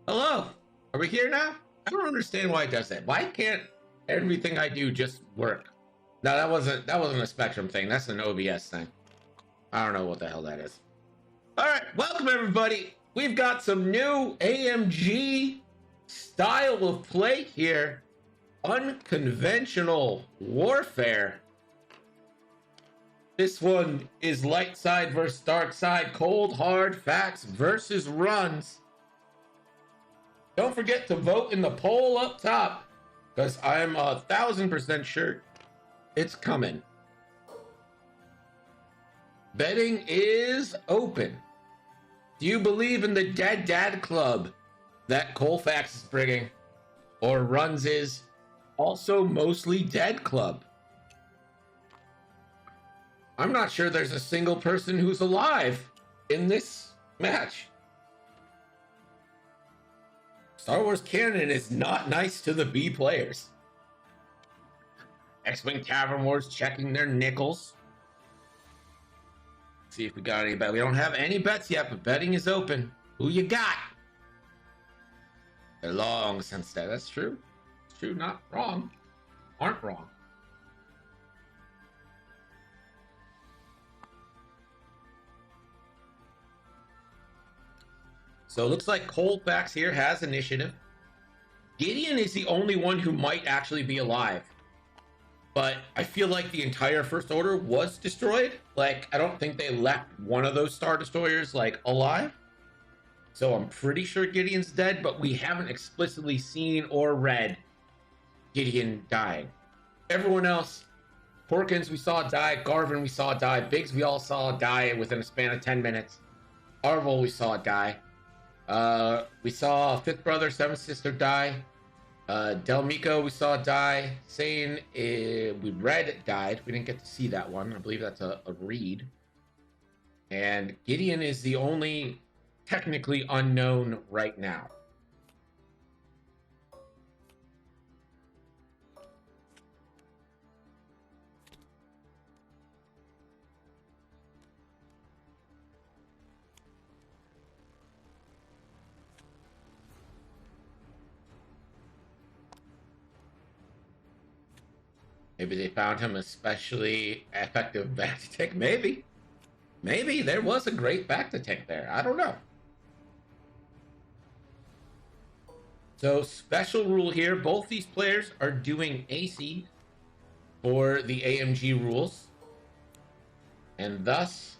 Hello, are we here now? I don't understand why it does that. Why can't everything I do just work? No, that wasn't a Spectrum thing. That's an OBS thing. I don't know what the hell that is. All right, welcome everybody. We've got some new AMG style of play here. Unconventional warfare. This one is light side versus dark side. ColdHardFax versus Runnz. Don't forget to vote in the poll up top, because I'm 1,000% sure it's coming. Betting is open. Do you believe in the Dead Dad Club that ColdFax is bringing, or Runnz is also mostly dead club? I'm not sure there's a single person who's alive in this match. Star Wars canon is not nice to the B players. X-Wing Tavern Wars checking their nickels. See if we got any bet. We don't have any bets yet, but betting is open. Who you got? They're long since that. That's true. It's true, not wrong. Aren't wrong. So it looks like ColdFax here has initiative. Gideon is the only one who might actually be alive. But I feel like the entire First Order was destroyed. Like, I don't think they left one of those Star Destroyers, like, alive. So I'm pretty sure Gideon's dead, but we haven't explicitly seen or read Gideon dying. Everyone else, Porkins we saw die, Garvin we saw die, Biggs we all saw die within a span of 10 minutes. Arvel we saw die. We saw Fifth Brother, Seventh Sister die. Del Mico we saw die. Sane, we read died. We didn't get to see that one. I believe that's a read. And Gideon is the only technically unknown right now. Maybe they found him especially effective back to tank. Maybe. Maybe there was a great back to tank there. I don't know. So special rule here. Both these players are doing AC for the AMG rules. And thus,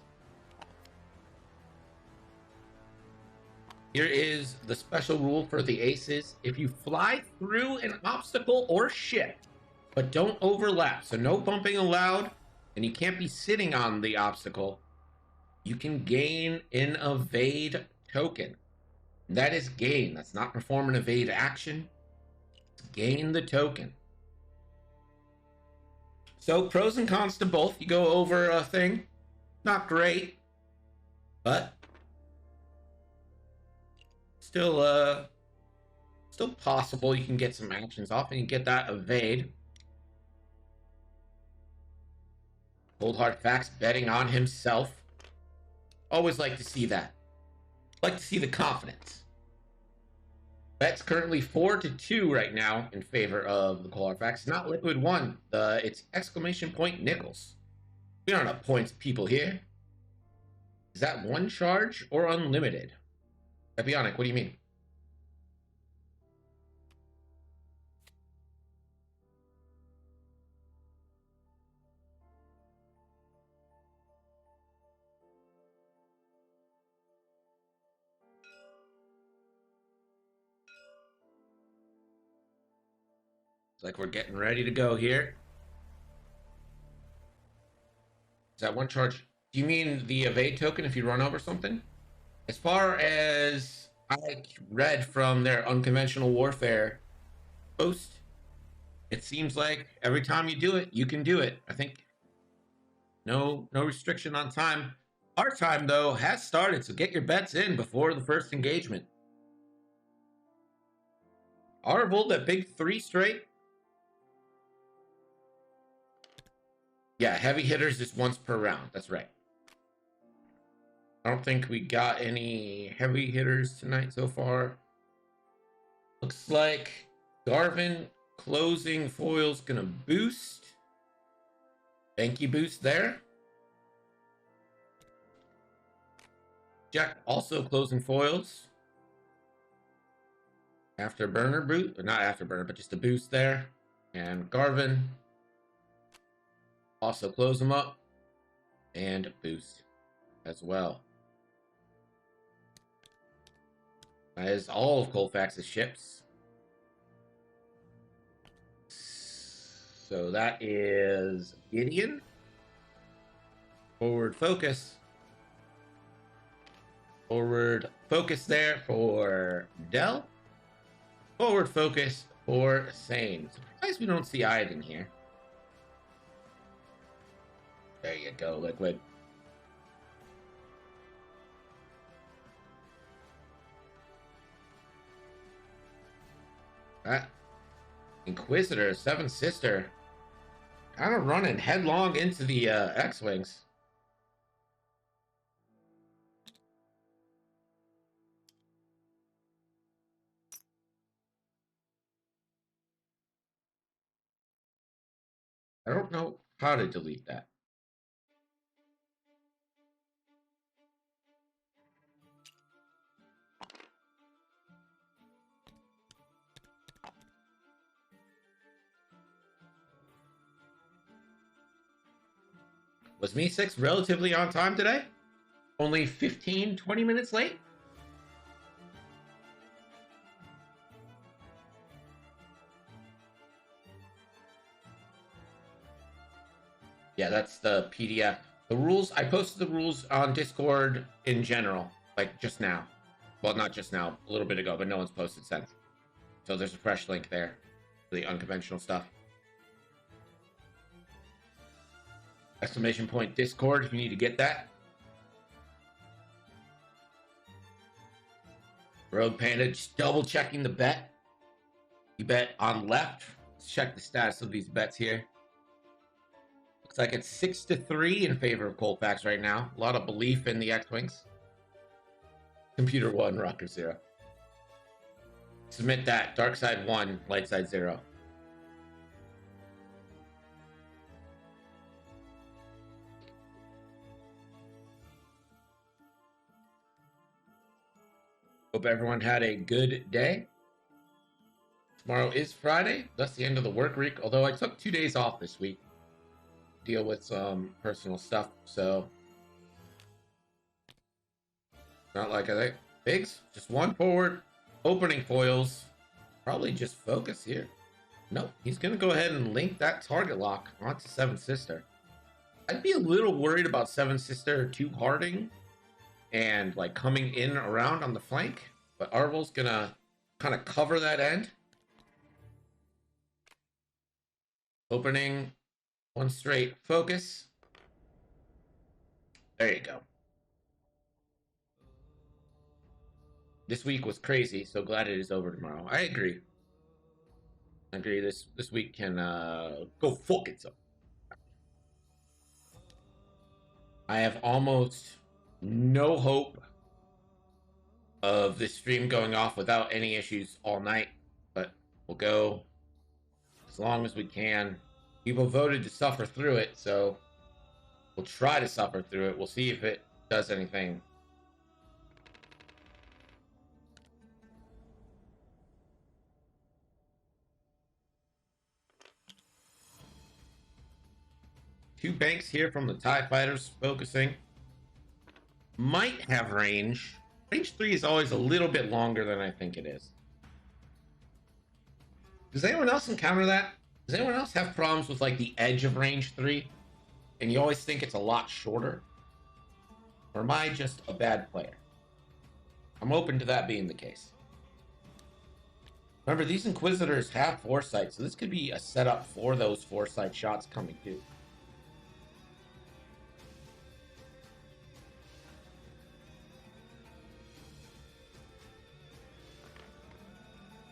here is the special rule for the aces. If you fly through an obstacle or ship, but don't overlap, so no bumping allowed, and you can't be sitting on the obstacle, you can gain an evade token. That is gain. That's not perform an evade action. It's gain the token. So pros and cons to both. You go over a thing, not great, but still possible. You can get some actions off and you get that evade. ColdHardFax betting on himself. Always like to see that. Like to see the confidence. Bet's currently 4-2 right now in favor of the ColdHardFax. Not Liquid 1. It's exclamation point nickels. We don't have points people here. Is that one charge or unlimited? Epionic, what do you mean? Like we're getting ready to go here. Is that one charge? Do you mean the evade token if you run over something? As far as I read from their Unconventional Warfare post, it seems like every time you do it, you can do it. I think no restriction on time. Our time, though, has started, so get your bets in before the first engagement. Arvel, that big 3 straight. Yeah, heavy hitters is once per round. That's right. I don't think we got any heavy hitters tonight so far. Looks like Garvin closing foil's gonna boost. Banky boost there. Jack also closing foils. Afterburner boot, or not afterburner, but just a boost there. And Garvin also close them up and boost as well. That is all of ColdHardFax's ships. So that is Gideon. Forward focus. Forward focus there for Dell. Forward focus for Sane. Surprised we don't see Iden here. There you go, Liquid. That Inquisitor, Seven Sister, kind of running headlong into the X-Wings. I don't know how to delete that. Was Me 6 relatively on time today? Only 15, 20 minutes late? Yeah, that's the PDF. The rules, I posted the rules on Discord in general, like just now. Well, not just now, a little bit ago, but no one's posted since. So there's a fresh link there for the unconventional stuff. Exclamation point Discord if you need to get that. Rogue Panda just double checking the bet. You bet on left. Let's check the status of these bets here. Looks like it's 6-3 in favor of ColdHardFax right now. A lot of belief in the X-Wings. Computer 1, Rocker 0. Submit that. Dark side 1, light side 0. Hope everyone had a good day. Tomorrow is Friday. That's the end of the work week. Although I took 2 days off this week. Deal with some personal stuff. So, not like I think. Biggs, just one forward. Opening foils. Probably just focus here. No, he's going to go ahead and link that target lock onto Seven Sister. I'd be a little worried about Seven Sister too harding and like coming in around on the flank, but Arvel's going to kind of cover that end. Opening one straight focus. There you go. This week was crazy, so glad it is over tomorrow. I agree. I agree. This week can go fuck itself. I have almost no hope of this stream going off without any issues all night, but we'll go as long as we can. People voted to suffer through it, so we'll try to suffer through it. We'll see if it does anything. Two banks here from the TIE Fighters focusing. Might have range. Range 3 is always a little bit longer than I think it is. Does anyone else encounter that? Does anyone else have problems with like the edge of range 3? And you always think it's a lot shorter? Or am I just a bad player? I'm open to that being the case. Remember, these Inquisitors have foresight, so this could be a setup for those foresight shots coming too.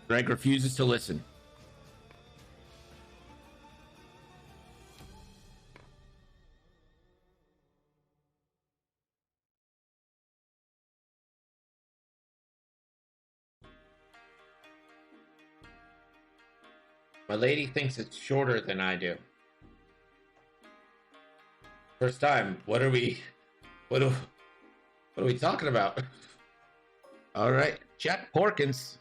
Greg refuses to listen. My lady thinks it's shorter than I do. First time. What are we talking about? All right, Jack Porkins.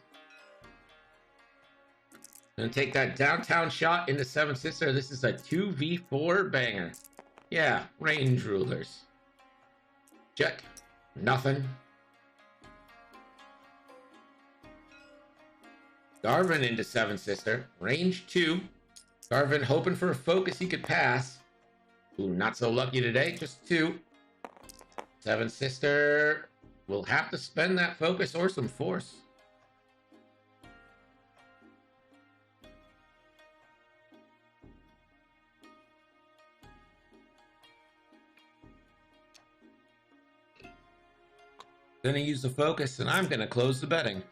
Gonna take that downtown shot into Seven Sister. This is a 2v4 banger. Yeah, range rulers. Check. Nothing. Garvin into Seven Sister. Range 2. Garvin hoping for a focus he could pass. Ooh, not so lucky today. Just 2. Seven Sister will have to spend that focus or some force. Gonna use the focus, and I'm gonna close the betting.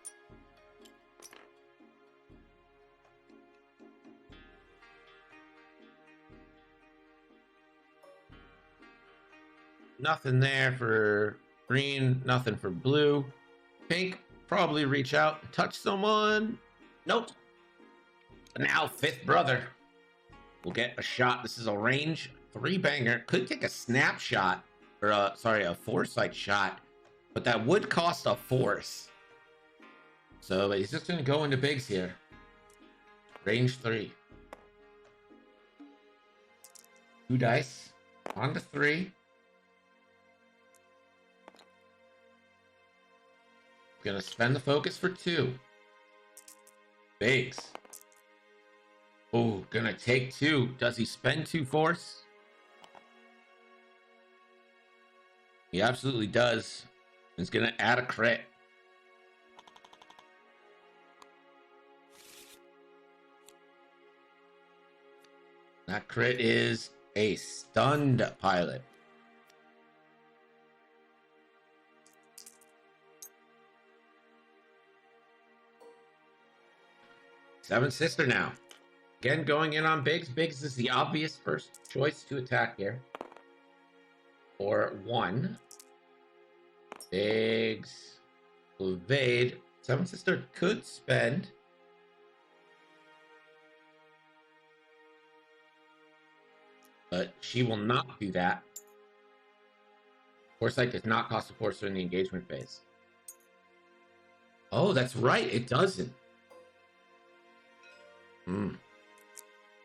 Nothing there for green, nothing for blue. Pink, probably reach out and touch someone. Nope. Now, fifth brother will get a shot. This is a range 3 banger. Could take a snapshot, or a foresight shot, but that would cost a force. So he's just gonna go into bigs here. Range 3. 2 dice. On to 3. Gonna spend the focus for 2. Bigs. Oh, gonna take 2. Does he spend 2 force? He absolutely does. He's gonna add a crit. That crit is a stunned pilot. Seven Sister now. Again, going in on Biggs. Biggs is the obvious first choice to attack here. Or 1. Biggs will evade. Seven Sister could spend. But she will not do that. Foresight does not cost a force during the engagement phase. Oh, that's right. It doesn't.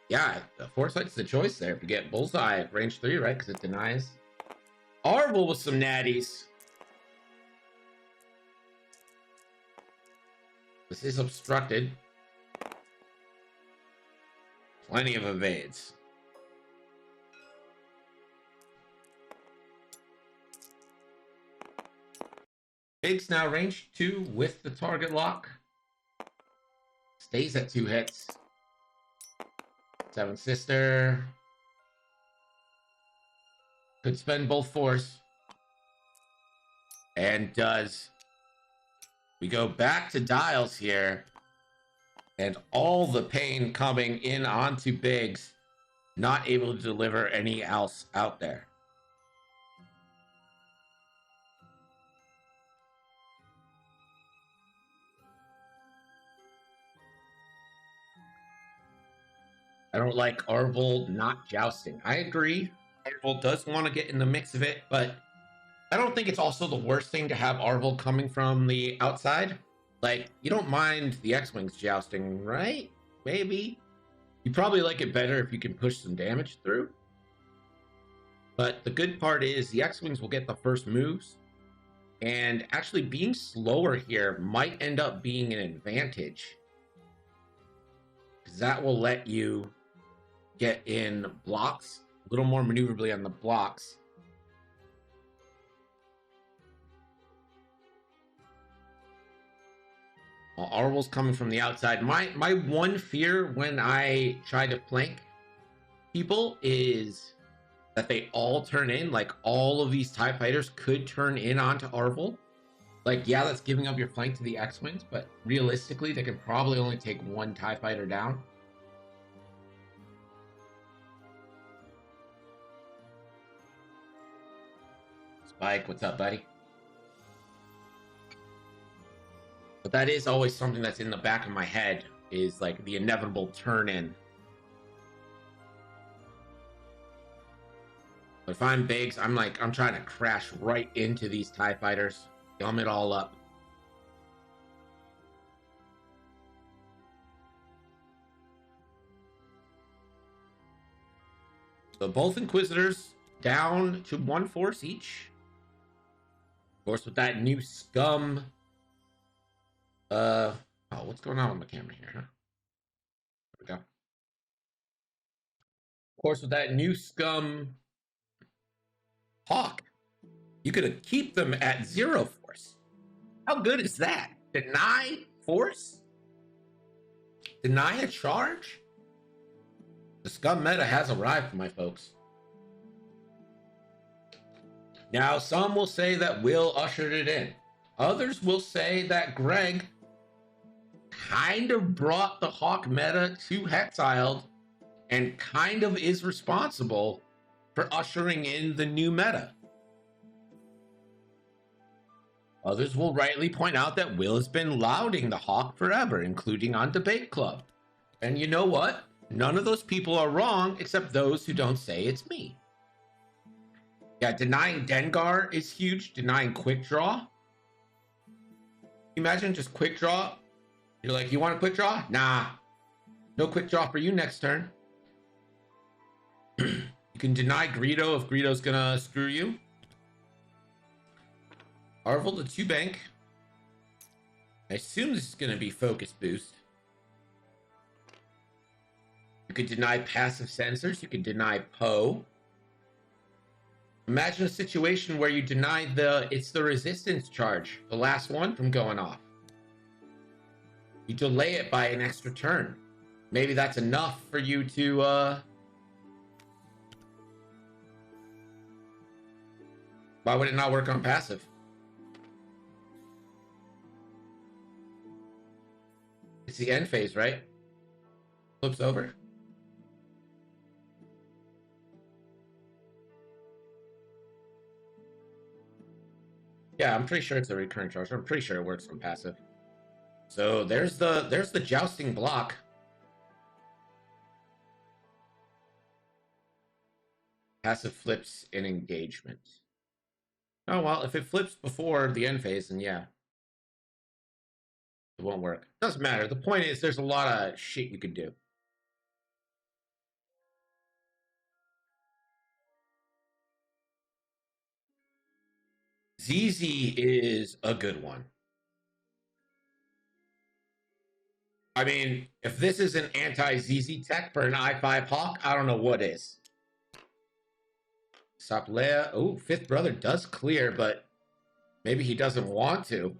Yeah, Foresight's the choice there. If you get Bullseye at range 3, right? Because it denies. Arvel with some natties. This is obstructed. Plenty of evades. Biggs now range 2 with the target lock. Stays at 2 hits. Seven Sister could spend both force. And does. We go back to dials here. And all the pain coming in onto Biggs. Not able to deliver any else out there. I don't like Arvel not jousting. I agree. Arvel does want to get in the mix of it, but I don't think it's also the worst thing to have Arvel coming from the outside. Like, you don't mind the X-Wings jousting, right? Maybe. You probably like it better if you can push some damage through. But the good part is the X-Wings will get the first moves. And actually being slower here might end up being an advantage. Because that will let you get in blocks, a little more maneuverably on the blocks. While Arvel's coming from the outside. My one fear when I try to flank people is that they all turn in. Like, all of these TIE fighters could turn in onto Arvel. Like, yeah, that's giving up your flank to the X-Wings, but realistically, they can probably only take 1 TIE fighter down. Spike, what's up, buddy? But that is always something that's in the back of my head is like the inevitable turn in. But if I'm Biggs, I'm trying to crash right into these TIE fighters, gum it all up. So both Inquisitors down to 1 force each. Of course, with that new scum. Oh, what's going on with my camera here, huh? There we go. Of course, with that new scum Hawk, you could keep them at 0 force. How good is that? Deny force? Deny a charge? The scum meta has arrived, my folks. Now, some will say that Will ushered it in. Others will say that Greg kind of brought the Hawk meta to Hexiled and kind of is responsible for ushering in the new meta. Others will rightly point out that Will has been lauding the Hawk forever, including on Debate Club. And you know what? None of those people are wrong, except those who don't say it's me. Yeah, denying Dengar is huge. Denying Quick Draw. Imagine just Quick Draw. You're like, you want a Quick Draw? Nah. No Quick Draw for you next turn. You can deny Greedo if Greedo's gonna screw you. Arvel to 2 bank. I assume this is gonna be Focus Boost. You could deny passive sensors. You could deny Poe. Imagine a situation where you deny it's the resistance charge, the last one, from going off. You delay it by an extra turn. Maybe that's enough for you to why would it not work on passive? It's the end phase, right? Flips over. Yeah, I'm pretty sure it's a recurrent charge. I'm pretty sure it works on passive. So there's the jousting block. Passive flips in engagement. Oh well, if it flips before the end phase, then yeah. It won't work. Doesn't matter. The point is there's a lot of shit you can do. ZZ is a good one. I mean, if this is an anti-ZZ tech for an I5 Hawk, I don't know what is. Saplea. Oh, Fifth Brother does clear, but maybe he doesn't want to.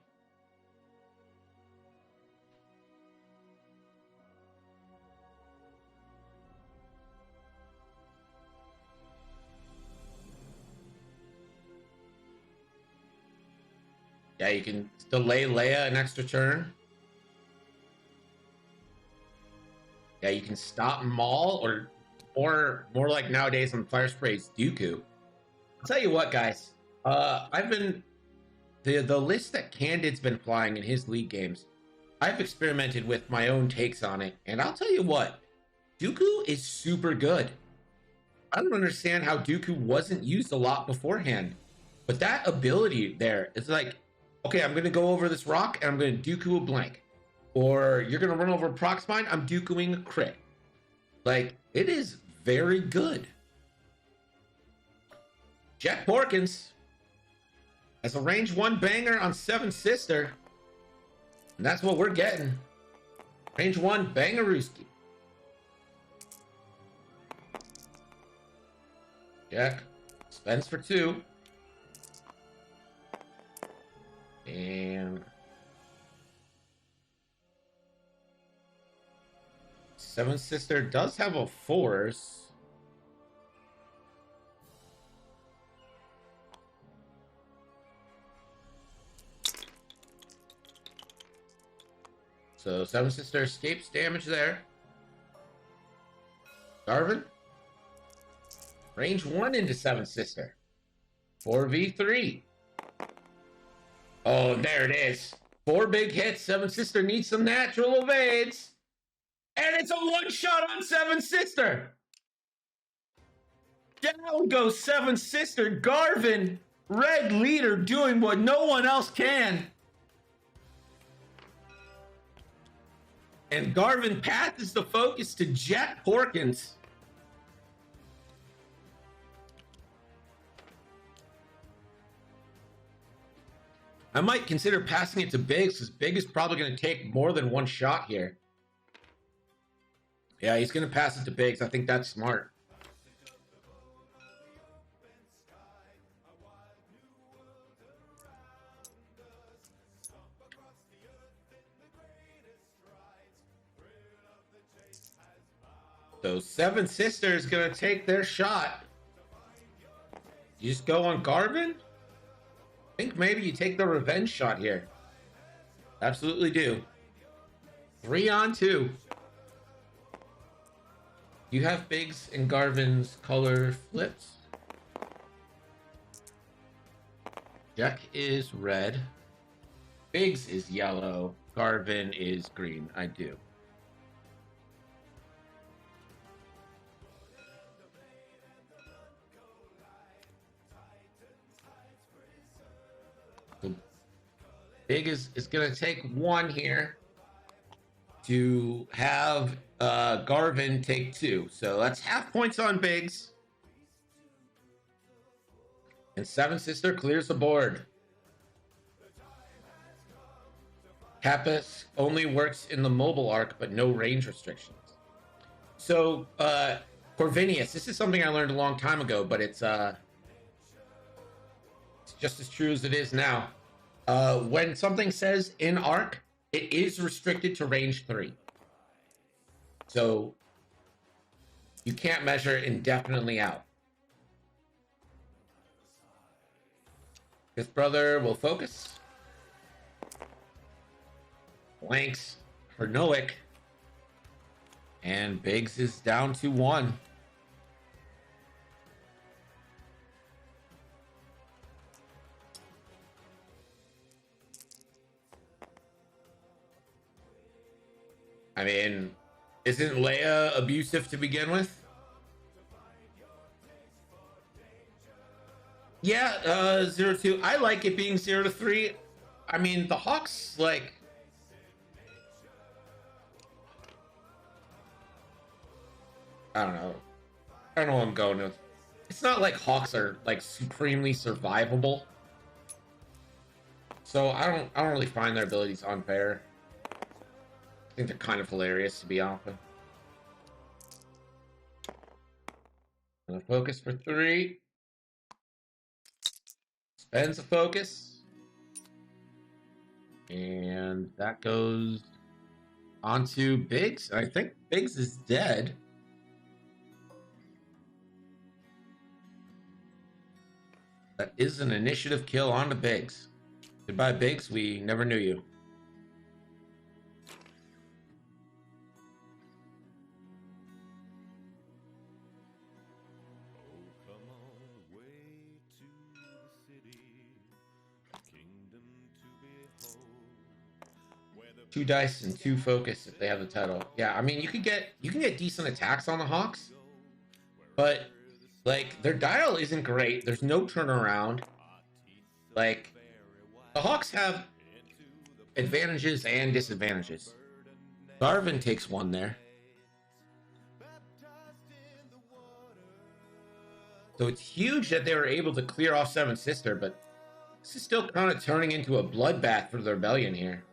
Yeah, you can delay Leia an extra turn. Yeah, you can stop Maul, or more like nowadays on Fire Spray's Dooku. I'll tell you what, guys. I've been the list that Candid's been flying in his league games. I've experimented with my own takes on it, and I'll tell you what, Dooku is super good. I don't understand how Dooku wasn't used a lot beforehand, but that ability there is like, okay, I'm going to go over this rock and I'm going to Dooku a blank. Or you're going to run over a prox mine, I'm Dookuing a crit. Like, it is very good. Jack Porkins has a range 1 banger on 7 Sister. And that's what we're getting. Range 1 bangarooski. Jack spends for 2. And 7 Sister does have a force. So 7 Sister escapes damage there. Darvin. Range 1 into 7 Sister. 4v3. Oh, there it is. 4 big hits. 7 Sister needs some natural evades. And it's a one shot on Seven Sister. Down goes Seven Sister. Garvin, red leader, doing what no one else can. And Garvin passes the focus to Jack Porkins. I might consider passing it to Biggs, because Big is probably going to take more than one shot here. Yeah, he's going to pass it to Biggs. I think that's smart. So Seven Sisters going to take their shot. You just go on Garvin? I think maybe you take the revenge shot here. Absolutely do. 3 on 2. You have Biggs and Garvin's color flips. Jack is red. Biggs is yellow. Garvin is green. I do. Big is going to take 1 here to have Garvin take 2. So that's half points on Biggs. And Seven Sister clears the board. Kappas only works in the mobile arc, but no range restrictions. So, Corvinius, this is something I learned a long time ago, but it's just as true as it is now. When something says in arc, it is restricted to range 3. So you can't measure indefinitely out. Fifth brother will focus. Blanks Hernoic. And Biggs is down to 1. I mean, isn't Leia abusive to begin with? Yeah, 0-2. I like it being 0-3. I mean, the Hawks, like... I don't know. I don't know what I'm going with. It's not like Hawks are, like, supremely survivable. So I don't really find their abilities unfair. I think they're kind of hilarious, to be honest. Gonna focus for 3. Spends a focus. And that goes onto Biggs. I think Biggs is dead. That is an initiative kill onto Biggs. Goodbye, Biggs. We never knew you. Two dice and 2 focus if they have the title. Yeah, I mean you can get decent attacks on the Hawks, but like their dial isn't great. There's no turnaround. Like the Hawks have advantages and disadvantages. Garvin takes 1 there. So it's huge that they were able to clear off Seven Sister, but this is still kind of turning into a bloodbath for the rebellion here.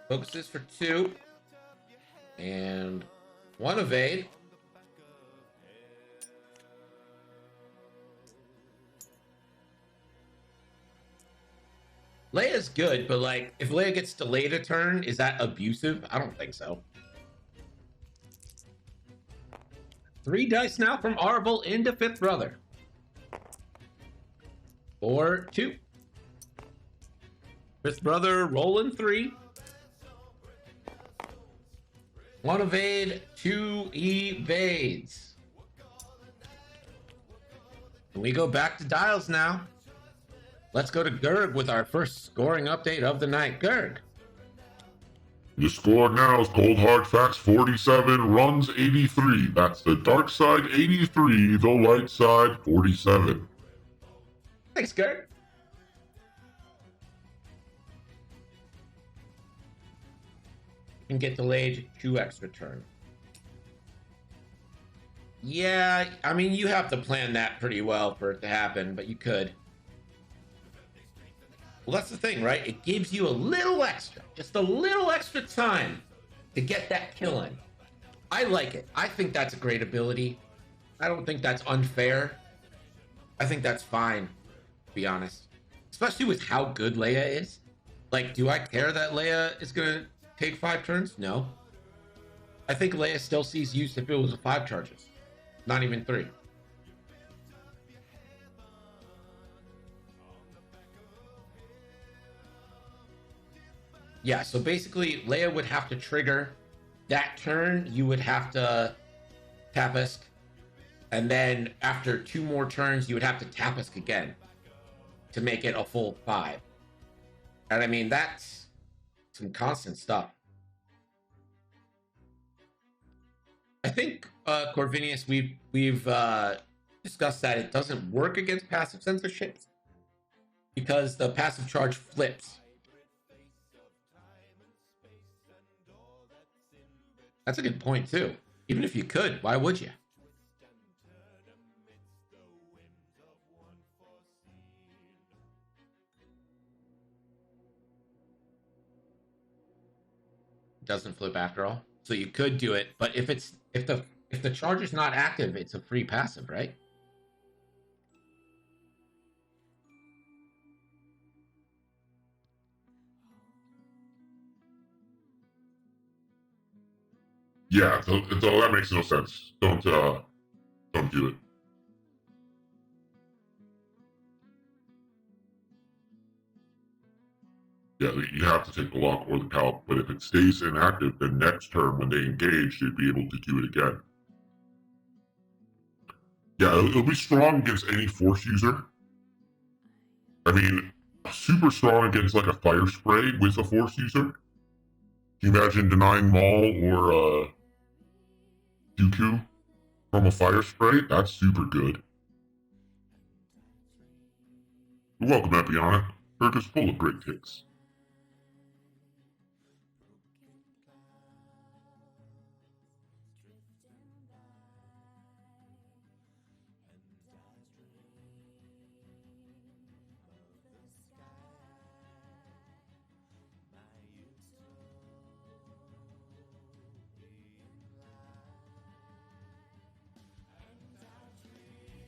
Focuses for 2. And 1 evade. Leia's good, but like, if Leia gets delayed a turn, is that abusive? I don't think so. 3 dice now from Arvel into Fifth Brother. 4-2. Fifth Brother rolling 3. 1 evade, 2 evades. And we go back to dials now. Let's go to Gerg with our first scoring update of the night. Gerg. The score now is ColdHardFax 47, Runnz 83. That's the dark side 83, the light side 47. Thanks, Gerg. You can get delayed 2x return. Yeah, I mean, you have to plan that pretty well for it to happen, but you could. Well, that's the thing, right? It gives you a little extra, just a little extra time to get that kill in. I like it. I think that's a great ability. I don't think that's unfair. I think that's fine, to be honest. Especially with how good Leia is. Like, do I care that Leia is going to take 5 turns? No. I think Leia still sees use if it was a 5 charges. Not even 3. Yeah, so basically, Leia would have to trigger that turn. You would have to Tapisk. And then after 2 more turns, you would have to Tapisk again to make it a full 5. And I mean, that's some constant stuff. I think, Corvinius, we've discussed that it doesn't work against passive censorship because the passive charge flips. That's a good point, too. Even if you could, why would you? It doesn't flip after all. So you could do it, but if the charge is not active, it's a free passive, right? Yeah, so that makes no sense. Don't do it. Yeah, you have to take the lock or the calc, but if it stays inactive, then next turn when they engage, they'd be able to do it again. Yeah, it'll be strong against any force user. I mean, super strong against like a fire spray with a force user. Can you imagine denying Maul or Dooku from a fire spray? That's super good. You're welcome, Epiana. Kirk is full of great takes.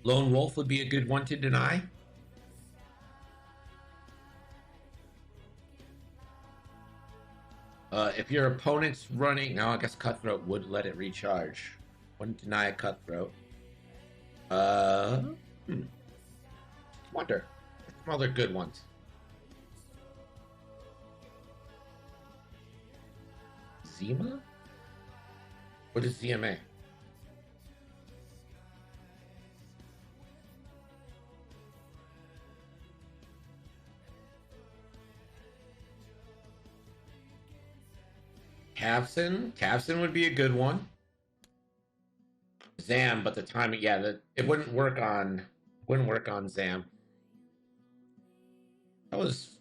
Lone Wolf would be a good one to deny. If your opponent's running... Now, I guess Cutthroat would let it recharge. Wouldn't deny a Cutthroat. Wonder. Some other good ones. Zima? What is ZMA? Cavson would be a good one. Zam, but the timing, yeah, it wouldn't work on Zam. That was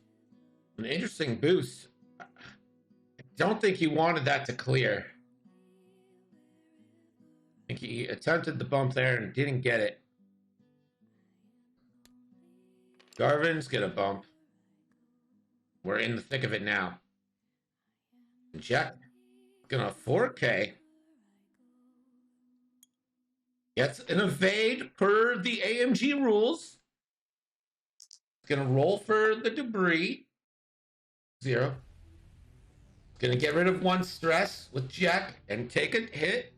an interesting boost. I don't think he wanted that to clear. I think he attempted the bump there and didn't get it. Garvin's gonna bump. We're in the thick of it now. Jack gonna 4K. Gets an evade per the AMG rules. Gonna roll for the debris. 0. Gonna get rid of 1 stress with Jack and take a hit.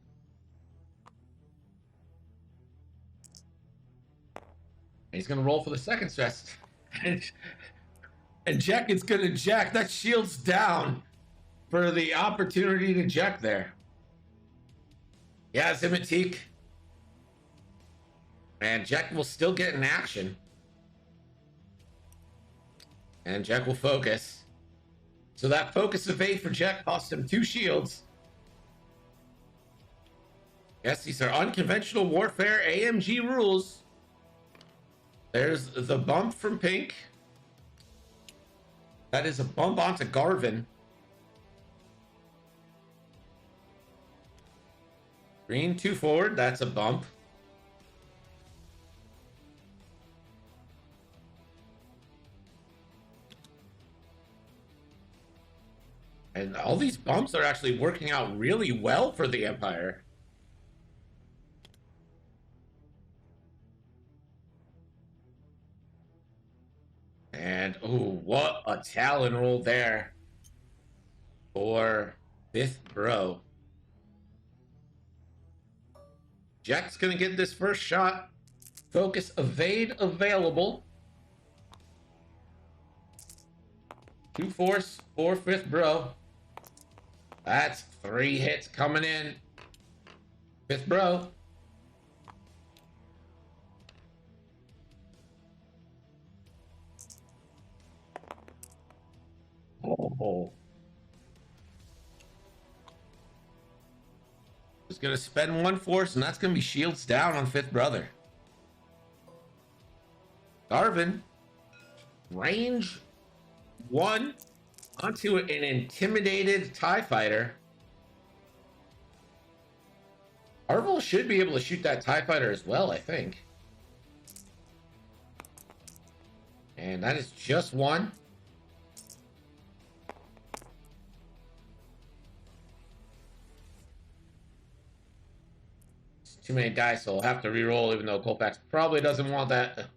He's gonna roll for the 2nd stress. and Jack is gonna jack. That shield's down for the opportunity to jack there. Yeah, Zimitique. And Jack will still get an action. And Jack will focus. So that focus evade for Jack cost him 2 shields. Yes, these are unconventional warfare AMG rules. There's the bump from Pink. That is a bump onto Garvin. Green 2 forward, that's a bump. And all these bumps are actually working out really well for the Empire. And, oh, what a Talon roll there for 5th Bro. Jack's going to get this first shot. Focus evade available. 2 force for 5th Bro. That's 3 hits coming in. 5th Bro. Oh. He's going to spend 1 force, and that's going to be shields down on 5th Brother. Garvin. Range 1 onto an intimidated TIE fighter. Arvel should be able to shoot that TIE fighter as well, I think. And that is just 1. It's too many dice, so I'll have to reroll, even though ColdHardFax probably doesn't want that.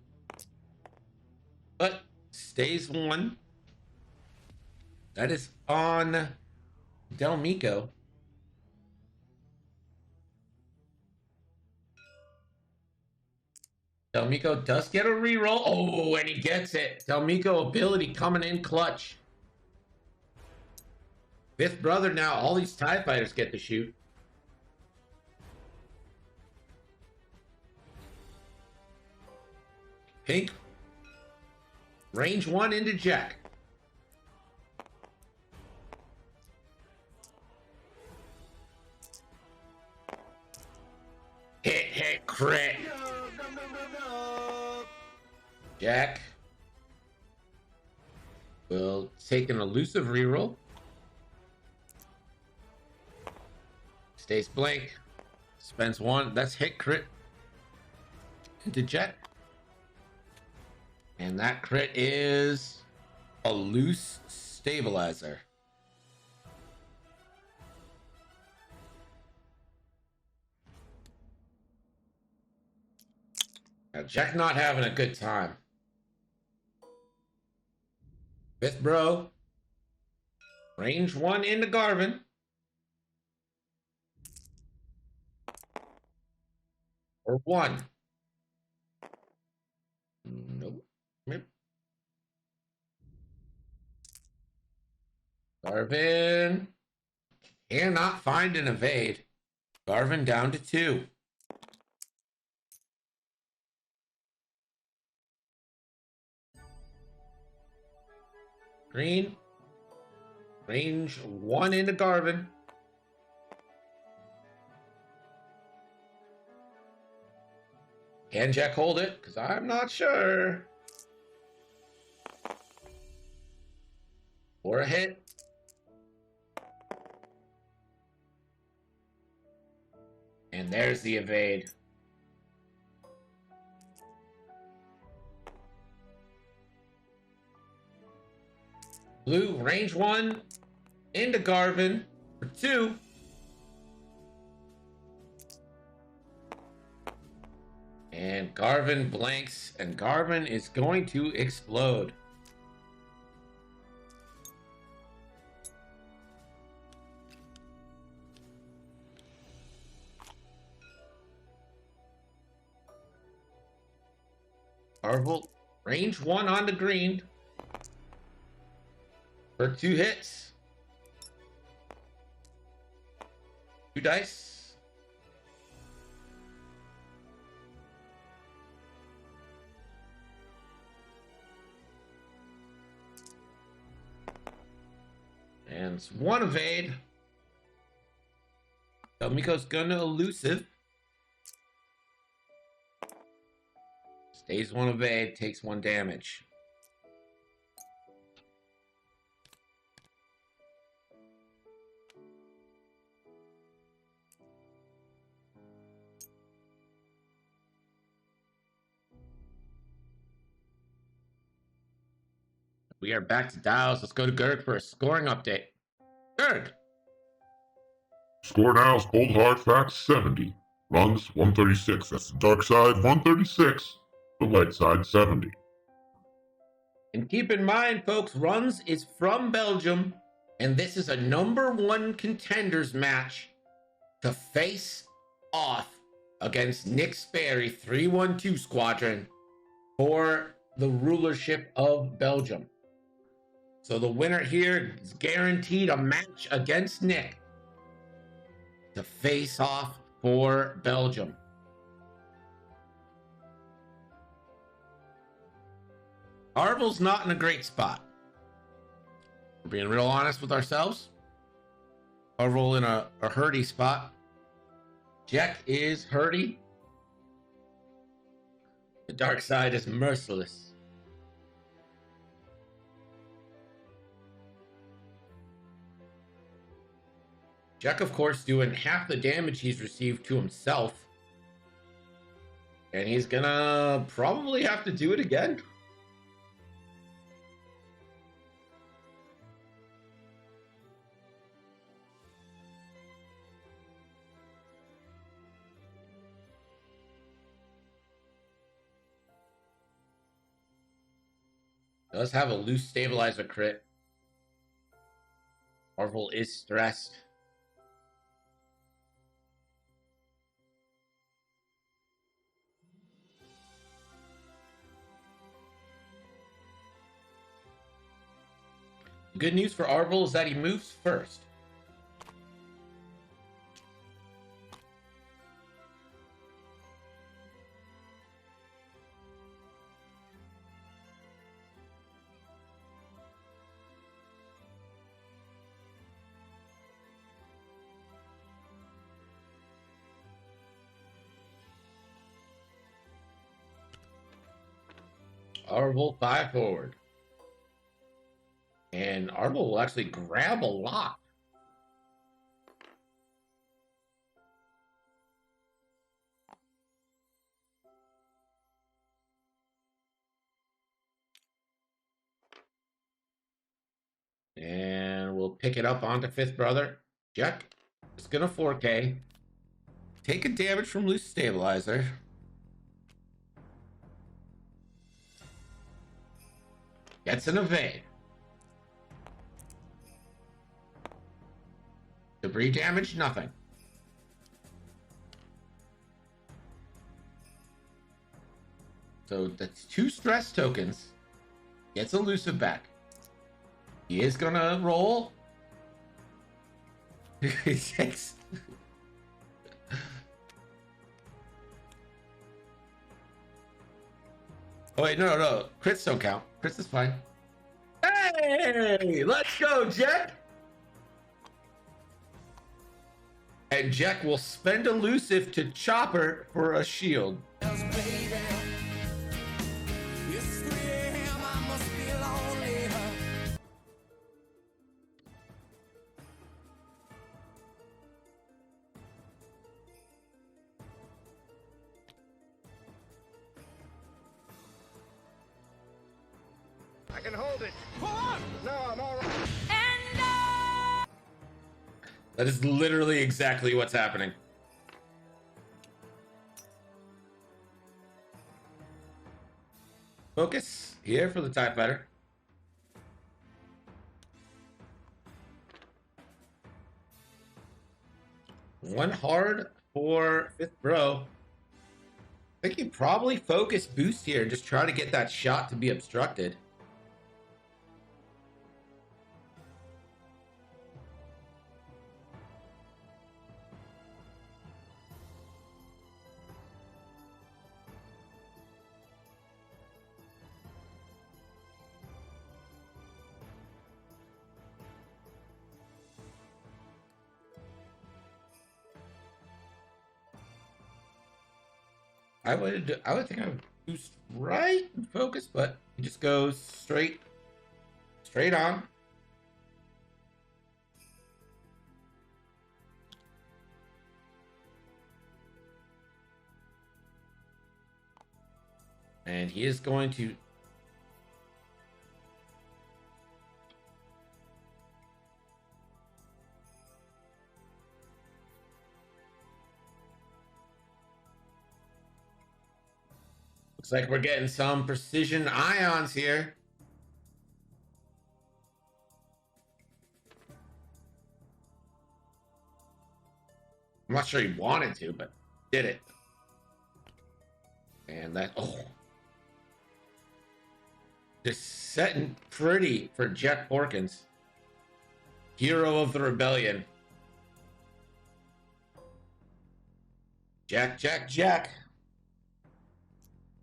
But stays 1. That is on Del Mico. Del Mico does get a reroll. Oh, and he gets it. Del Mico ability coming in clutch. 5th Brother now. All these TIE fighters get to shoot. Pink. Range 1 into Jack. Hit, crit. Jack will take an elusive reroll. Stays blank. Spends 1. That's hit, crit into Jack. And that crit is a loose stabilizer. Now, Jack not having a good time. 5th Bro. Range 1 into Garvin. Or 1. Nope. Garvin cannot find an evade. Garvin down to 2. Green. Range 1 into Garvin. Can Jack hold it? Because I'm not sure. Or a hit. And there's the evade. Blue, range 1 into Garvin for 2. And Garvin blanks, and Garvin is going to explode. Arvel, range 1 on the green for 2 hits. 2 dice. And it's one evade. So Miko's gonna elusive. Stays one evade, takes 1 damage. We are back to Dows. Let's go to Gerg for a scoring update. Gerg! Score now is ColdHardFax 70. Runnz 136. That's the dark side 136. The light side 70. And keep in mind, folks, Runnz is from Belgium, and this is a #1 contenders match to face off against Nick Sperry 312 Squadron for the rulership of Belgium. So the winner here is guaranteed a match against Nick to face off for Belgium. Arvel's not in a great spot. We're being real honest with ourselves. Arvel in a hurty spot. Jack is hurty. The dark side is merciless. Jack, of course, doing half the damage he's received to himself. And he's gonna probably have to do it again. Does have a loose stabilizer crit. Arvel is stressed. Good news for Arvel is that he moves first. Arvel 5 forward. And Arvel will actually grab a lot. And we'll pick it up onto Fifth Brother. Jack is gonna 4K. Take a damage from loose stabilizer. Gets an evade. Debris damage, nothing. So that's 2 stress tokens. Gets elusive back. He is gonna roll. He takes. Oh wait, no. Crits don't count. Crits is fine. Hey, let's go, Jack. And Jack will spend elusive to Chopper for a shield. I can hold it. Pull up! No, I'm all right. That is literally exactly what's happening. Focus here for the TIE Fighter. One hard for Fifth Bro. I think he probably focus boost here and just try to get that shot to be obstructed. I would think I would boost right and focus, but he just goes straight on. And he is going to looks like we're getting some precision ions here. I'm not sure he wanted to, but did it. And that, just setting pretty for Jack Porkins, hero of the rebellion. Jack.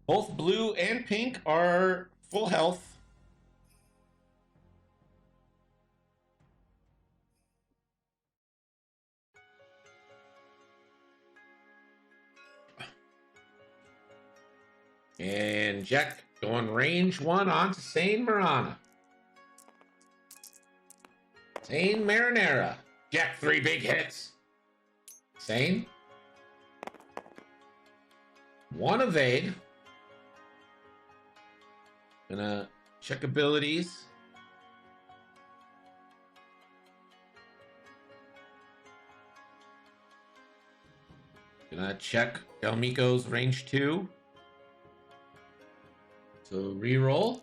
Both blue and pink are full health. And Jack going range 1 on to Saint Marana. Saint Marinara. Jack 3 big hits. Saint. 1 evade. Gonna check abilities. Gonna check Delmico's range 2. So reroll.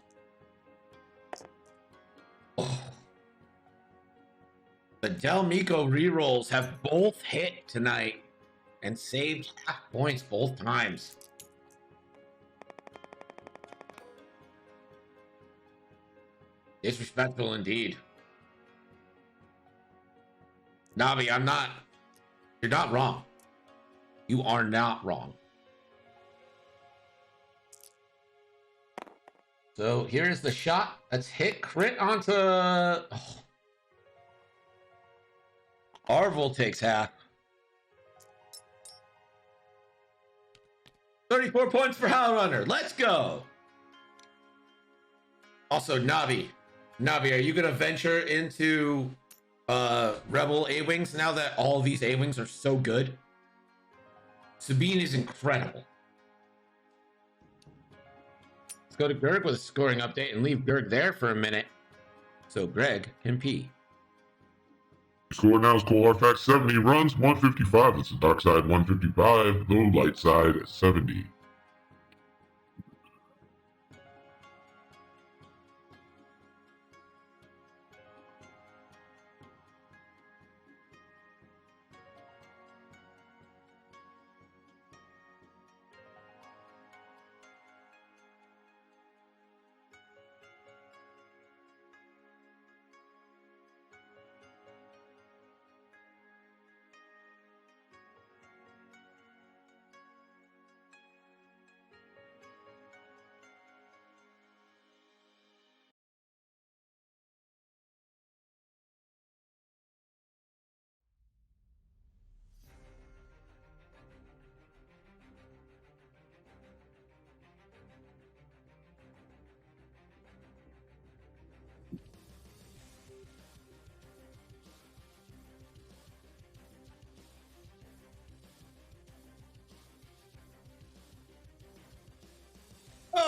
The Delmico rerolls have both hit tonight and saved half points both times. Disrespectful indeed. Navi, you're not wrong. You are not wrong. So here's the shot. Let's hit crit onto... Arvel takes half. 34 points for Howlrunner. Let's go. Also, Navi, are you going to venture into Rebel A-Wings now that all these A-Wings are so good? Sabine is incredible. Let's go to Gerg with a scoring update and leave Gerg there for a minute so Greg can pee. Score now is ColdHardFax 70, Runnz 155. That's the dark side 155, the light side 70.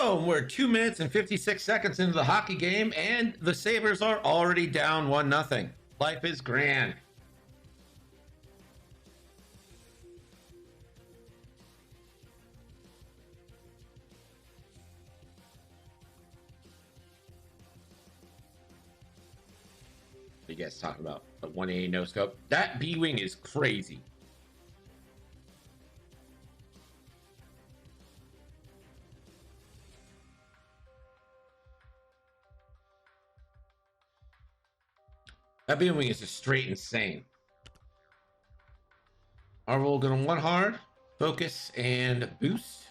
Oh, we're 2 minutes and 56 seconds into the hockey game, and the Sabres are already down 1-0. Life is grand. What are you guys talking about? The 180 no scope? That B-Wing is crazy. That B-Wing is just straight insane. Arvel going 1 hard, focus, and boost.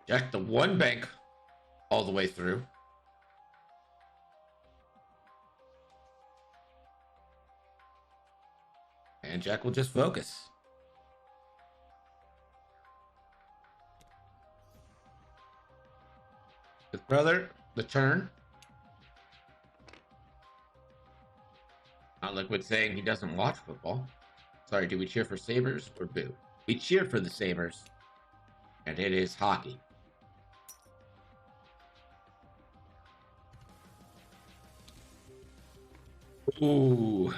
Jack the 1 bank all the way through. And Jack will just focus. With brother, the turn. Not Liquid saying he doesn't watch football. Sorry, do we cheer for Sabres or boo? We cheer for the Sabres. And it is hockey. Ooh.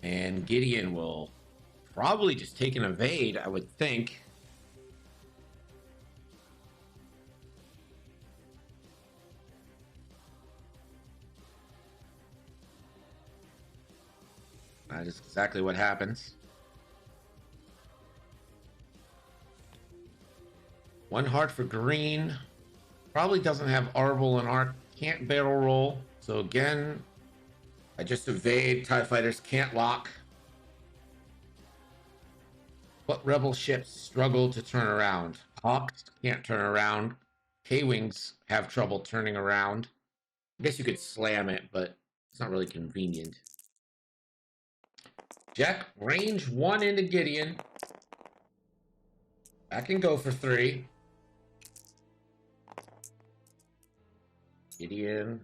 And Gideon will probably just take an evade, I would think. That is exactly what happens. One heart for green. Probably doesn't have Arvel and Arc. Can't barrel roll. So again, I just evade. TIE fighters can't lock. What rebel ships struggle to turn around? Hawks can't turn around. K-Wings have trouble turning around. I guess you could slam it, but it's not really convenient. Jack, range 1 into Gideon. I can go for 3. Gideon.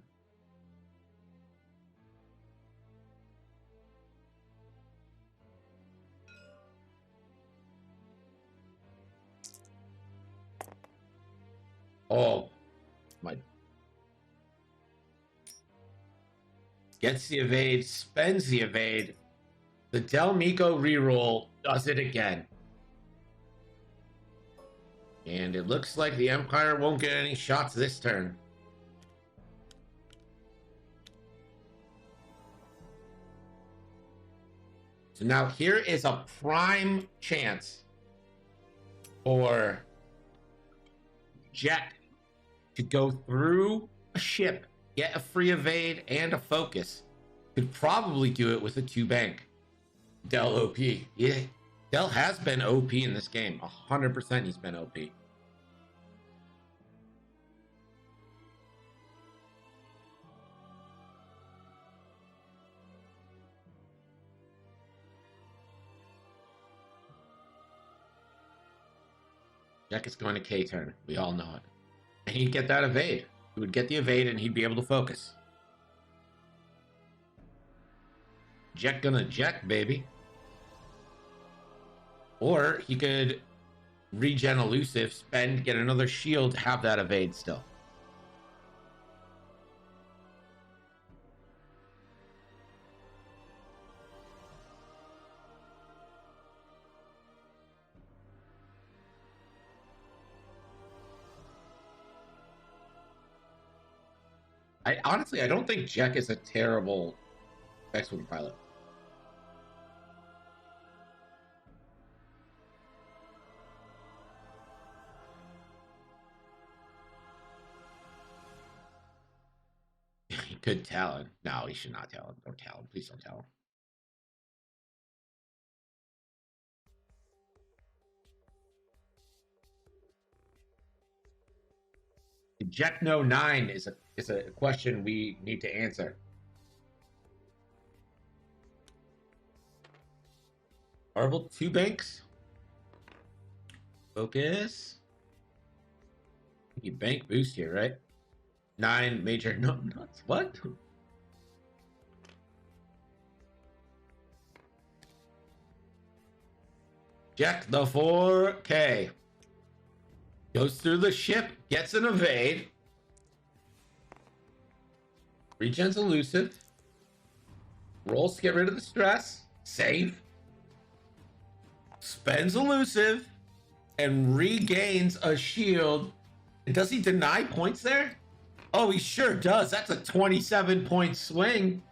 Oh, my. Gets the evade, spends the evade. The Del Mico reroll does it again. And it looks like the Empire won't get any shots this turn. So now here is a prime chance for Jet to go through a ship, get a free evade and a focus. Could probably do it with a 2-bank. Del OP. Yeah, Del has been OP in this game. 100% he's been OP. Jack is going to K turn. We all know it. And he'd get that evade. He would get the evade and he'd be able to focus. Jack gonna Jack, baby. Or he could regen elusive, spend, get another shield, have that evade still. I don't think Jack is a terrible X-Wing pilot. He could tell him. No, he should not tell him. Don't tell him. Please don't tell him. Jet No 9 is a question we need to answer. Arvel 2 banks. Focus. You bank boost here, right? 9 major nuts. What? Jack the 4K. Goes through the ship, gets an evade. Regen's elusive. Rolls to get rid of the stress. Save. Spends elusive. And regains a shield. And does he deny points there? Oh, he sure does. That's a 27-point swing.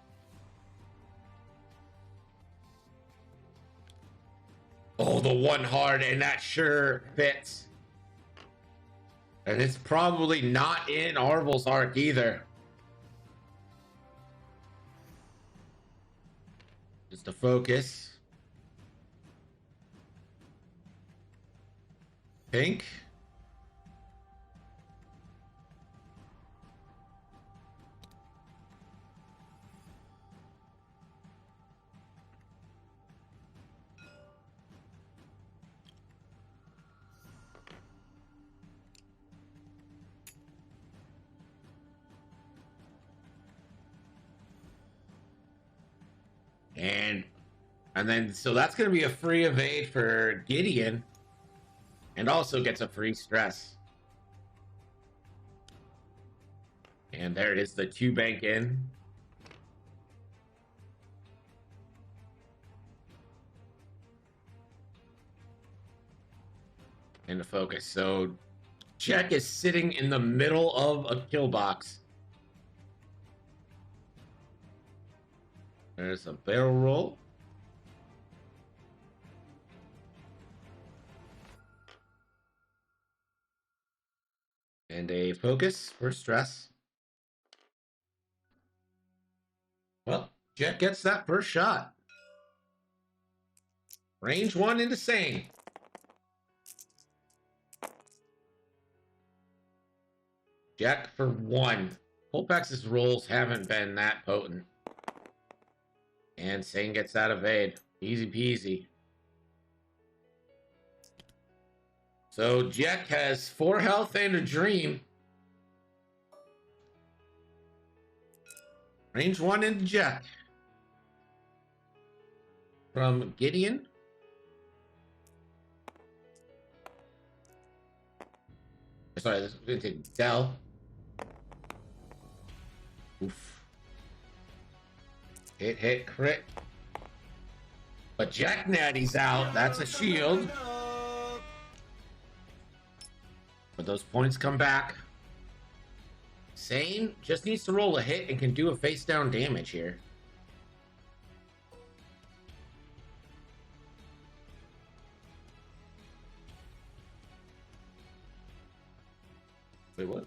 Oh, the 1 hard, and that sure fits. And it's probably not in Arvel's arc either. Just a focus. Pink. And then so that's going to be a free evade for Gideon, and also gets a free stress. And there it is, the 2 bank in. And the focus. So Jack is sitting in the middle of a kill box. There's a barrel roll. And a focus for stress. Well, Jack gets that first shot. Range 1 into Sane. Jack for 1. ColdHardFax's rolls haven't been that potent. And Sane gets that evade. Easy peasy. So Jack has 4 health and a dream. Range 1 into Jack. From Gideon. Sorry, this is going to take Dell. Oof. Hit, crit. But Jack Natty's out. That's a shield. But those points come back. Sane just needs to roll a hit and can do a face down damage here. Wait, what?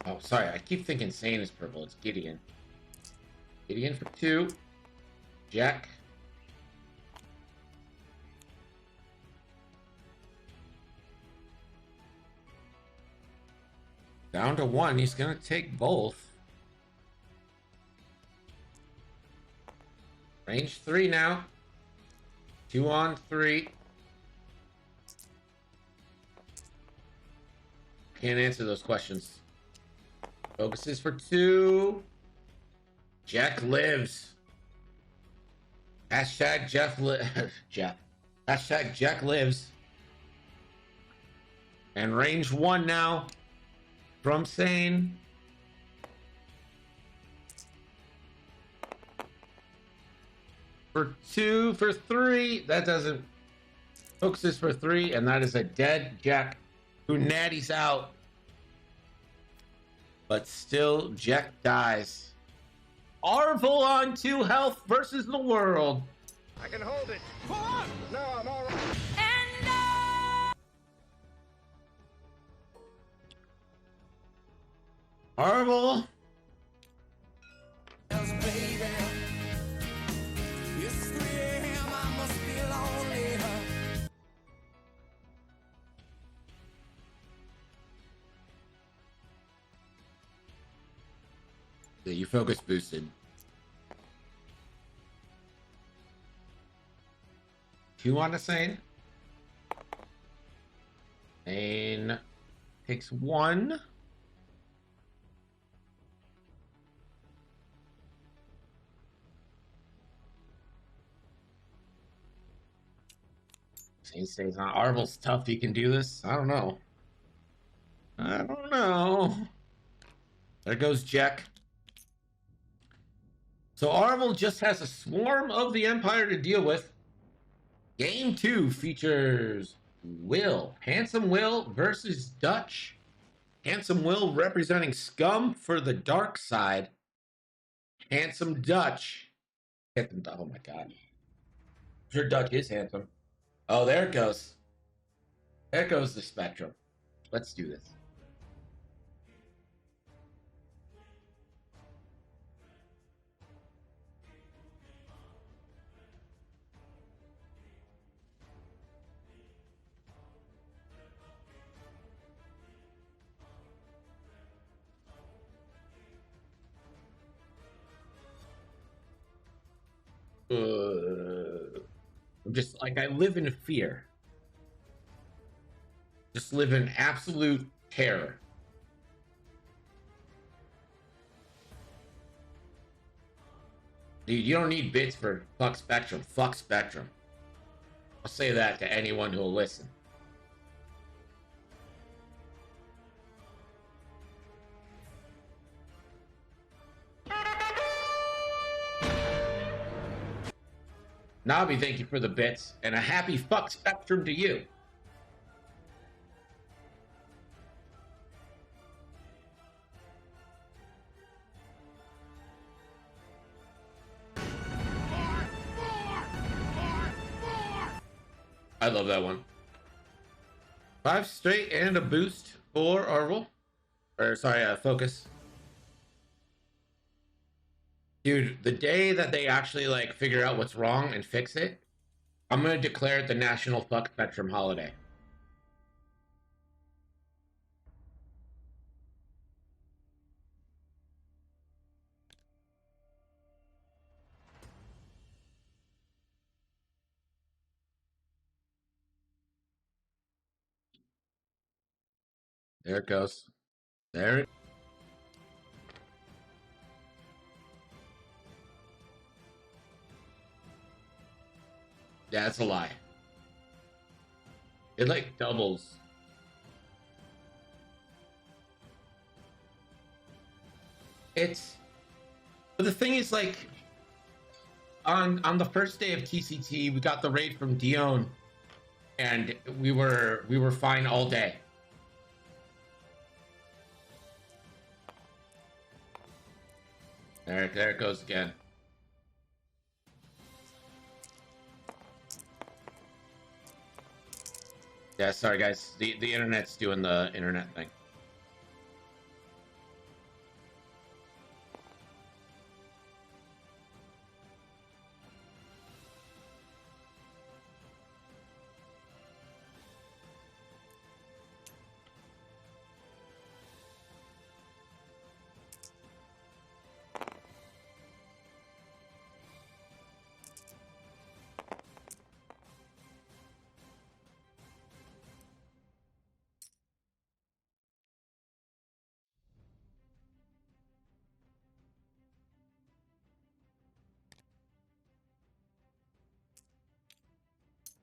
Oh, sorry. I keep thinking Sane is purple. It's Gideon. Gideon for 2. Jack. Down to 1. He's going to take both. Range 3 now. 2 on 3. Can't answer those questions. Focuses for 2. Jack lives. Hashtag Jeff Jeff. Hashtag Jack lives. And range 1 now from Sane. For 2, for 3. That doesn't. Focuses for 3, and that is a dead Jack who natties out. But still, Jack dies. Arvel on 2 health versus the world. I can hold it. Pull up! No, I'm all right. Arvel. You focus boosted. 2 on the Sane. Sane takes 1. Sane stays on. Arvel's tough. He can do this. I don't know. There goes Jack. So Arvel just has a swarm of the Empire to deal with. Game 2 features Will. Handsome Will versus Dutch. Handsome Will representing scum for the dark side. Handsome Dutch. Oh my god. I'm sure Dutch is handsome. Oh, there it goes. There goes the spectrum. Let's do this. I'm just like, I live in fear. Just live in absolute terror. Dude, you don't need bits for fuck Spectrum. Fuck Spectrum. I'll say that to anyone who'll listen. Nabi, thank you for the bits, and a happy fuck Spectrum to you. I love that one. 5 straight and a boost for Arvel. Or, sorry, Focus. Dude, the day that they actually, like, figure out what's wrong and fix it, I'm gonna declare it the National Fuck Spectrum holiday. There it goes. There it. Yeah, it's a lie. It like doubles. It's, but the thing is, like, on the first day of TCT, we got the raid from Dion, and we were fine all day. There it goes again. Yeah, sorry guys. The internet's doing the internet thing.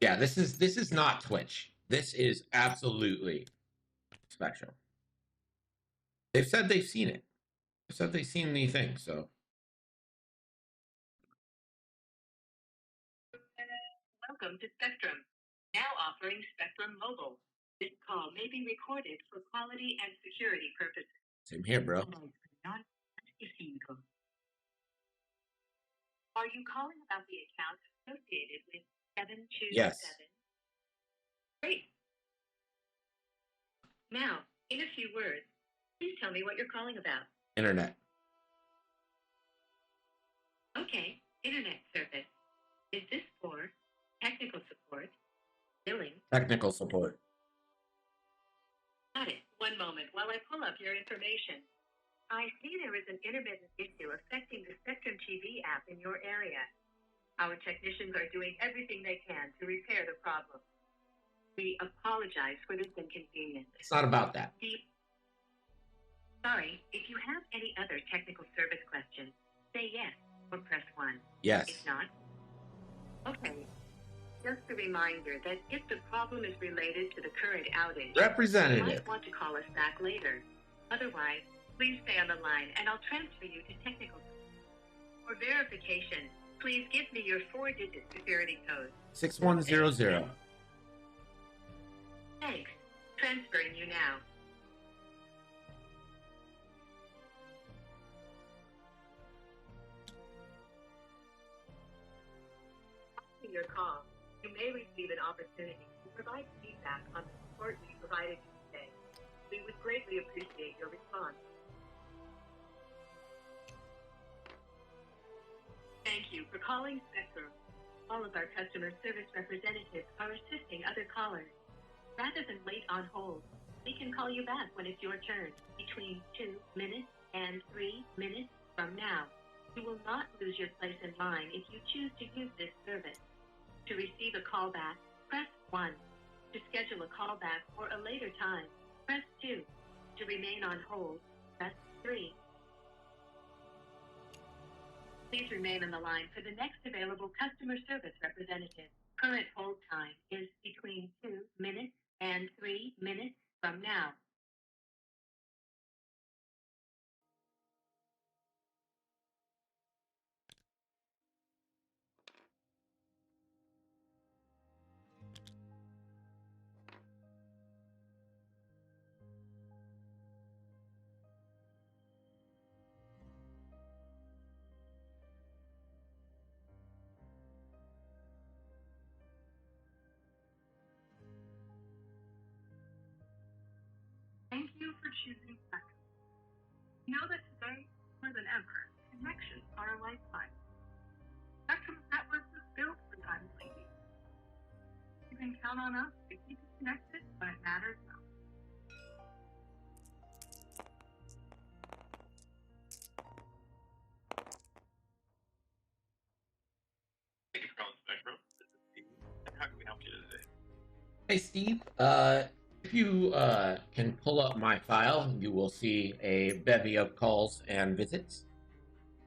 Yeah, this is not Twitch. This is absolutely Spectrum. They've said they've seen it. They've said they've seen the thing, so. Welcome to Spectrum. Now offering Spectrum Mobile. This call may be recorded for quality and security purposes. Same here, bro. Are you calling about the account associated with 727? Yes. Great. Now, in a few words, please tell me what you're calling about. Internet. Okay, internet service. Is this for technical support, billing? Technical support. Got it. One moment while I pull up your information. I see there is an intermittent issue affecting the Spectrum TV app in your area. Our technicians are doing everything they can to repair the problem. We apologize for this inconvenience. It's not about that. Sorry, if you have any other technical service questions, say yes or press 1. Yes. If not, okay. Just a reminder that if the problem is related to the current outage, Representative. you might want to call us back later. Otherwise, please stay on the line and I'll transfer you to technical. For verification, please give me your 4-digit security code. 6100. Thanks. Transferring you now. After your call, you may receive an opportunity to provide feedback on the support we provided you today. We would greatly appreciate your response. Thank you for calling Spectrum. All of our customer service representatives are assisting other callers. Rather than wait on hold, we can call you back when it's your turn, between 2 minutes and 3 minutes from now. You will not lose your place in line if you choose to use this service. To receive a callback, press 1. To schedule a callback for a later time, press 2. To remain on hold, press 3. Please remain on the line for the next available customer service representative. Current hold time is between 2 minutes and 3 minutes from now. Thank you for choosing Spectrum. Know that today, more than ever, connections are a lifeline. Spectrum's network was built for times like these. You can count on us to keep you connected when it matters most. Thank you for calling Spectrum. This is Steve. How can we help you today? Hey, Steve. If you can pull up my file, you will see a bevy of calls and visits.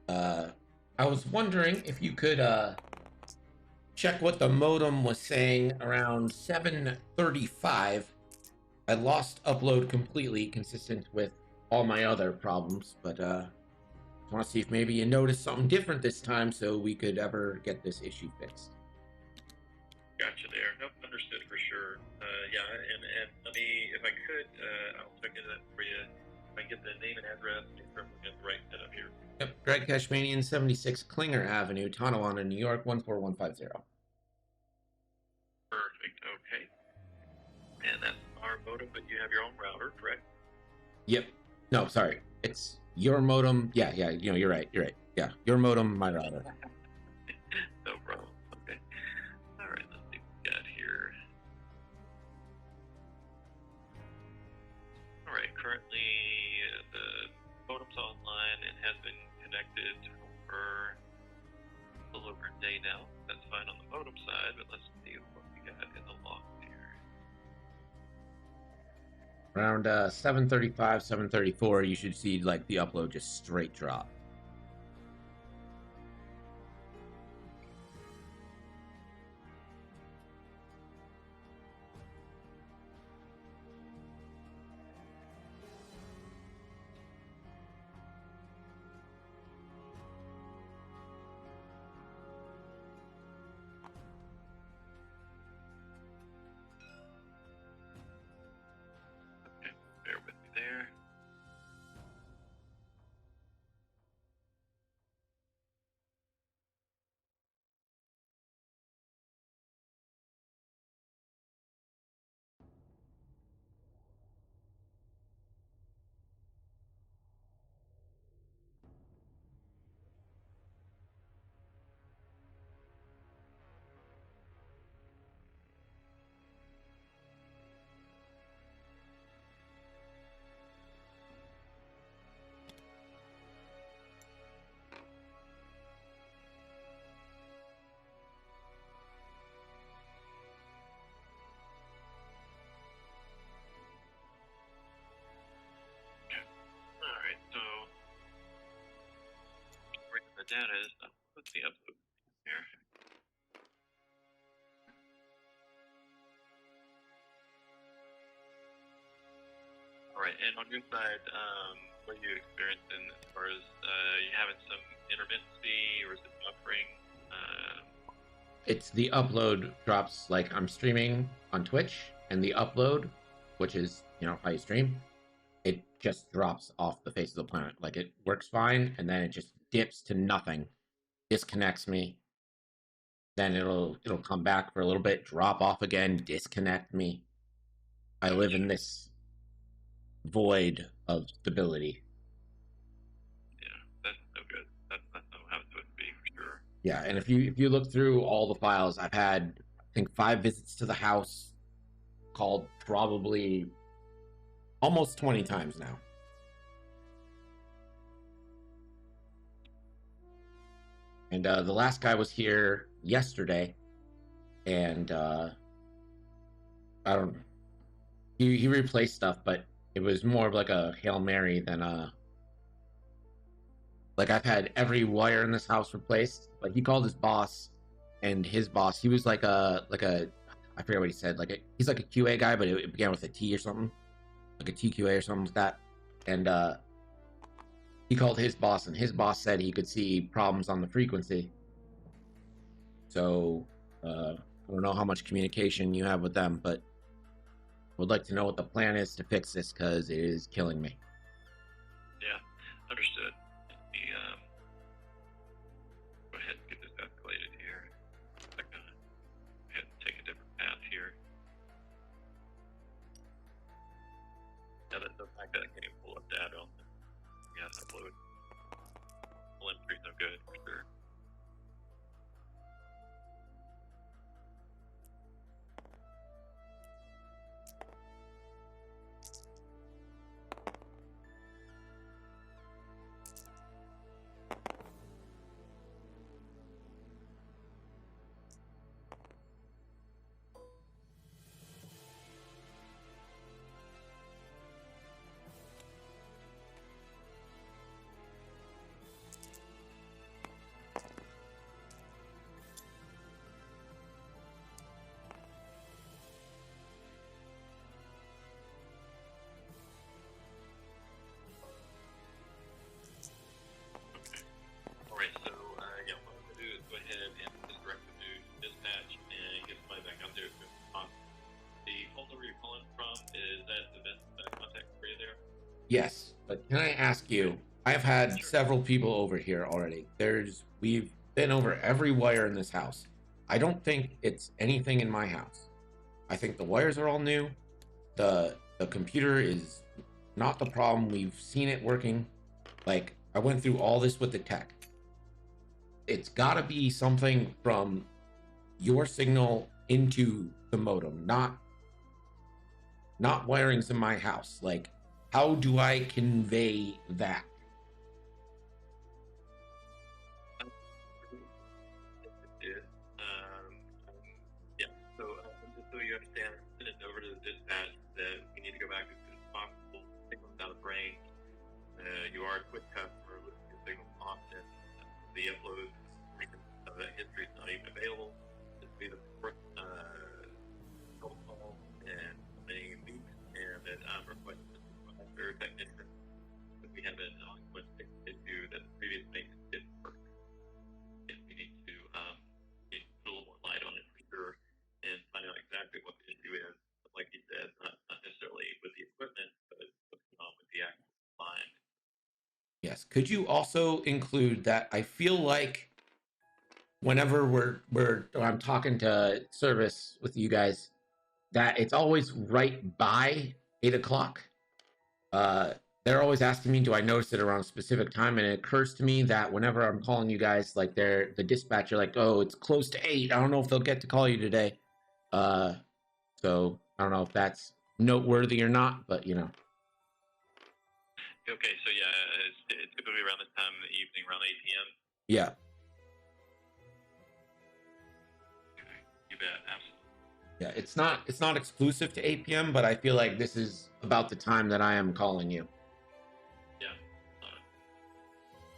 I was wondering if you could check what the modem was saying around 7:35. I lost upload completely, consistent with all my other problems, but I want to see if maybe you noticed something different this time so we could ever get this issue fixed. Gotcha there. Nope, understood for sure. Yeah, and let me, if I could, I'll check into that for you. If I can get the name and address, confirm we get the right setup here. Yep, Greg Cashmanian, 76 Klinger Avenue, Tonawanda, New York, 14150. Perfect, okay. And that's our modem, but you have your own router, correct? Yep. No, sorry. It's your modem. Yeah, you know, you're right. Yeah, your modem, my router. No problem. Okay. All right, let's see what we got here. All right, currently the modem's online and has been connected for a little over a day now. That's fine on the modem side, but let's see what we got in the log here. Around 7:35, 7:34, you should see like the upload just straight drop. Bear with me there. All right, so where the data is, let's see upload here. All right, and on your side, what are you experiencing as far as you having some intermittency, or is it buffering? It's the upload drops. Like I'm streaming on Twitch, and the upload, which is, you know, how you stream, it just drops off the face of the planet. Like it works fine, and then it just dips to nothing, disconnects me. Then it'll come back for a little bit, drop off again, disconnect me. I live in this void of stability. Yeah, that's no good. That's not how it's supposed to be for sure. Yeah, and if you look through all the files, I've had, I think, 5 visits to the house, called probably almost 20 times now. And the last guy was here yesterday, and I don't. He replaced stuff, but it was more of like a Hail Mary than a Like I've had every wire in this house replaced. Like he called his boss, and his boss, he was like a I forget what he said. He's like a QA guy, but it began with a T or something, like a TQA or something like that. And he called his boss, and his boss said he could see problems on the frequency. So I don't know how much communication you have with them, but would like to know what the plan is to fix this because it is killing me. Yeah, understood. Let me go ahead and get this escalated here. I'm gonna go ahead and take a different path here. Yeah, the fact that I can't even pull up data on the upload. Telemetry's no good for sure. Alright, so yeah, what I'm going to do is go ahead and just direct the new dispatch and get somebody back out there as soon as possible. The phone number you're calling from, is that the best contact for you there? Yes, but can I ask you? I've had several people over here already. We've been over every wire in this house. I don't think it's anything in my house. I think the wires are all new. The computer is not the problem. We've seen it working. Like I went through all this with the tech. It's got to be something from your signal into the modem, not wirings in my house. Like, how do I convey that? Yeah, so just so you understand, send it over to the dispatch that we need to go back as soon as possible. Signal's out of range. You are a quick customer with your signal often. The upload of that history is not even available. This will be the first phone call in many weeks, and that I'm requesting a third technician. But we have an ongoing issue that the previous maintenance didn't work. And we need to put a little more light on it for sure and find out exactly what the issue is. But like you said, not necessarily with the equipment, but what's going on with the actual line. Yes. Could you also include that? I feel like whenever I'm talking to service with you guys, that it's always right by 8 o'clock. They're always asking me, do I notice it around a specific time? And it occurs to me that whenever I'm calling you guys, like the dispatcher, like, oh, it's close to 8. I don't know if they'll get to call you today. So I don't know if that's noteworthy or not, but you know. Okay, so yeah, it's typically around this time in the evening, around 8 p.m. Yeah. Okay, you bet, absolutely. Yeah, it's not exclusive to 8 p.m., but I feel like this is about the time that I am calling you. Yeah.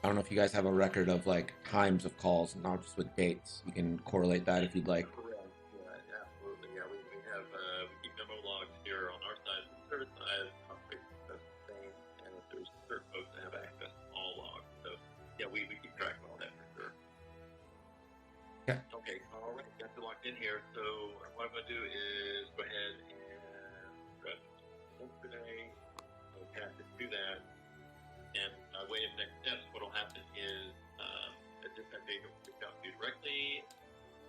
I don't know if you guys have a record of like times of calls, not just with dates. You can correlate that if you'd like. Correct. Yeah, absolutely. Yeah, we have we keep memo logs here on our side, the service side, that's the same, and if there's certain folks that have access to all logs. So yeah, we keep track of all that for sure. Okay. Okay, all right, got you locked in here. So what I'm going to do is go ahead and grab today, attach it to that, and way of next steps, what will happen is a dispatch agent will reach out to you directly,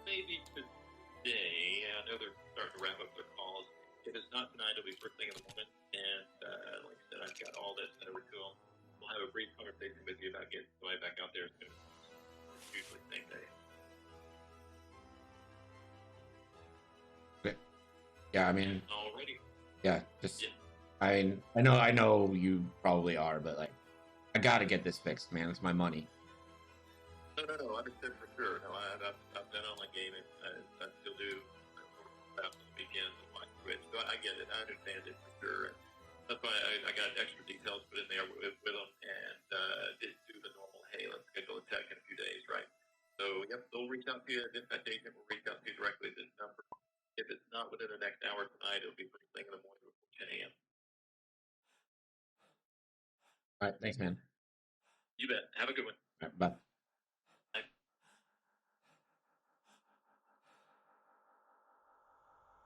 maybe today. I know they're starting to wrap up their calls. If it's not tonight, it'll be first thing in the morning, and like I said, I've got all this over to them. We'll have a brief conversation with you about getting somebody back out there as soon as possible. It's usually the same day. Yeah, I mean, Alrighty. yeah, just Yeah. I know you probably are, but like I gotta get this fixed, man. It's my money. No, understood for sure. No, I've done online gaming. I still do. On the weekends and watch Twitch. So I get it. I understand it for sure. That's why I got extra details put in there with them and didn't do the normal, hey, out to you. The dispatch agent will reach out to you directly at this number. If it's not within the next hour tonight, it'll be first thing in the morning before 10 a.m. All right, thanks, man. You bet. Have a good one. All right, bye.